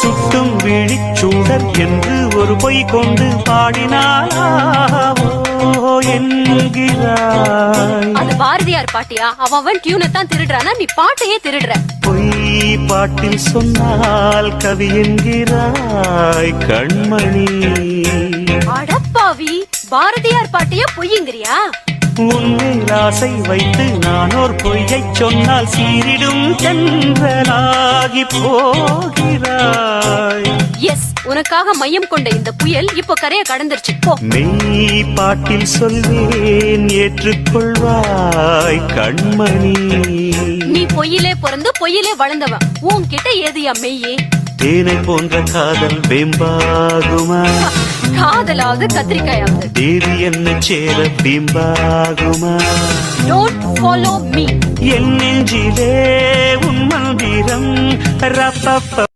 சுட்டும் விழிச்சூடர் என்று ஒரு பொய் கொண்டு பாடினாலாவோ என்கிறாய். அது பாரதியார் பாட்டியா? அவன் டியூனை தான் திருடுறானா, நீ பாட்டையே திருடுற. பொய் பாட்டில் சொன்னால் கவி என்கிறாய் கண்மணி. அடப்பாவி, பாரதியார் பாட்டையே பொய்யுங்கிறியா? உன்மேல் ஆசை வைத்து நான் ஒரு பொய்யைச் சொன்னால் சீரிடும் சென்றலாகி போகிறாய். எஸ், உனக்காக மையம் கொண்ட இந்த புயல் இப்போ கரையை கடந்துருச்சு. போ. மெய் பாட்டில் சொல்வேன் ஏற்றுக்கொள்வாய் கண்மணி. நீ பொய்யிலே பிறந்து பொய்யிலே வளர்ந்தவன், உன்கிட்ட ஏதுயா மெய்யே? தேனை போன்ற காதல் வெம்பாகுமா? காதலாவது கத்திரிக்காயாவது தேவி என்ன சேர பிம்பாகுமா? Don't follow me. என் நெஞ்சிலே உன் மந்திரம் ரப்பப்ப